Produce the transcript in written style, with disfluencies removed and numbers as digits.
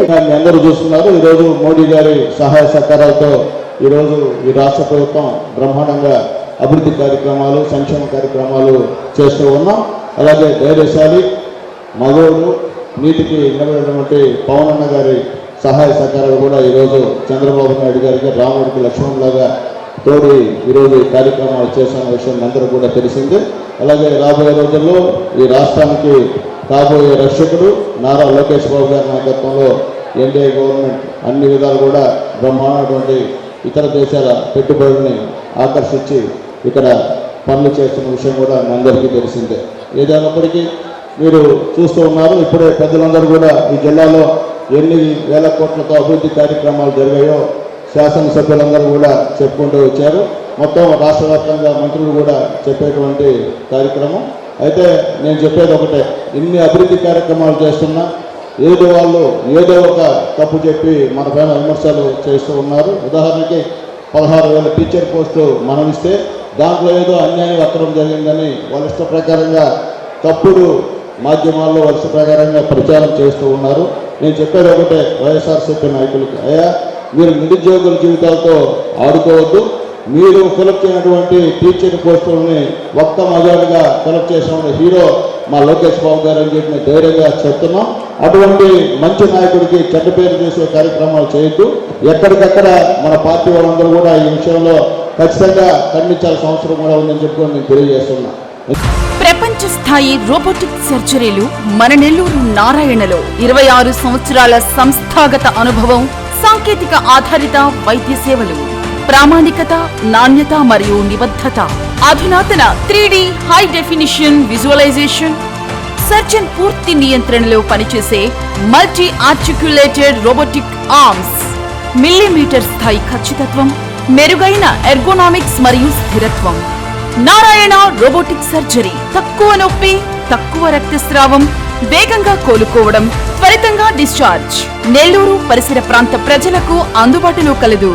మీ అందరూ చూస్తున్నారు. ఈరోజు మోడీ గారి సహాయ సహకారాలతో ఈరోజు ఈ రాష్ట్ర ప్రభుత్వం బ్రహ్మాండంగా అభివృద్ధి కార్యక్రమాలు, సంక్షేమ కార్యక్రమాలు చేస్తూ ఉన్నాం. అలాగే ధైర్యశాలి మగోడు నీటికి నిలబడినటువంటి పవన్ అన్న గారి సహాయ సహకారాలు కూడా ఈరోజు చంద్రబాబు నాయుడు గారికి రాముడికి లక్ష్మణులాగా తోడి ఈరోజు కార్యక్రమాలు చేసిన విషయం అందరూ కూడా తెలిసిందే. అలాగే రాబోయే రోజుల్లో ఈ రాష్ట్రానికి కాబోయే రక్షకుడు నారా లోకేష్ బాబు గారి నాయకత్వంలో ఎన్డీఏ గవర్నమెంట్ అన్ని విధాలు కూడా బ్రహ్మాండటువంటి ఇతర దేశాల పెట్టుబడుల్ని ఆకర్షించి ఇక్కడ పనులు చేస్తున్న విషయం కూడా అందరికీ తెలిసిందే. ఏదైనప్పటికీ మీరు చూస్తూ ఉన్నారు, ఇప్పుడే పెద్దలందరూ కూడా ఈ జిల్లాలో ఎన్ని వేల కోట్లతో అభివృద్ధి కార్యక్రమాలు జరిగాయో శాసనసభ్యులందరూ కూడా చెప్పుకుంటూ వచ్చారు. మొత్తం రాష్ట్ర వ్యాప్తంగా మంత్రులు కూడా చెప్పేటువంటి కార్యక్రమం. అయితే నేను చెప్పేది ఒకటే, ఇన్ని అభివృద్ధి కార్యక్రమాలు చేస్తున్నా ఏదో వాళ్ళు ఏదో ఒక తప్పు చెప్పి మన పైన విమర్శలు చేస్తూ ఉన్నారు. ఉదాహరణకి 16,000 టీచర్ పోస్టు మనం ఇస్తే దాంట్లో ఏదో అన్యాయం అక్రమం జరిగిందని వాళ్ళ ఇష్ట ప్రకారంగా తప్పుడు మాధ్యమాల్లో వరుస ప్రకారంగా ప్రచారం చేస్తూ ఉన్నారు. నేను చెప్పేది ఒకటే వైఎస్ఆర్సీపీ నాయకులకి, అయ్యా మీరు నిరుద్యోగుల జీవితాలతో ఆడుకోవద్దు. మీరు ఫిలప్ చేయనటువంటి టీచర్ పోస్టులని ఒక్క మగాడిగా ఫిలప్ చేసిన హీరో మా లోకేష్ బాబు గారు అని చెప్పి ధైర్యంగా చెప్తున్నాం. అటువంటి మంచి నాయకుడికి చెడ్డ పేరు చేసే కార్యక్రమాలు చేయొద్దు. ఎక్కడికక్కడ మన పార్టీ వాళ్ళందరూ కూడా ఈ విషయంలో ఖచ్చితంగా ఖండించాల్సిన అవసరం కూడా ఉందని చెప్పుకొని నేను తెలియజేస్తున్నా. ప్రపంచ స్థాయి రోబోటిక్ సర్జరీలు మన నెల్లూరు నారాయణలో 26 సంవత్సరాల సంస్థాగత అనుభవం, సాంకేతిక ఆధారిత వైద్య సేవలు, ప్రామాణికత, నాణ్యత మరియు నిబద్ధత, అధునాతన 3D high definition visualisation, surgeon పూర్తి నియంత్రణలో పనిచేసే multi articulated robotic arms, millimetre స్థాయి ఖచ్చితత్వం, మెరుగైన ఎర్గోనామిక్స్ మరియు స్థిరత్వం. నారాయణ రోబోటిక్ సర్జరీ తక్కువ నొప్పి, తక్కువ రక్తస్రావం, వేగంగా కోలుకోవడం, త్వరితంగా డిశ్చార్జ్. నెల్లూరు పరిసర ప్రాంత ప్రజలకు అందుబాటులో కలదు.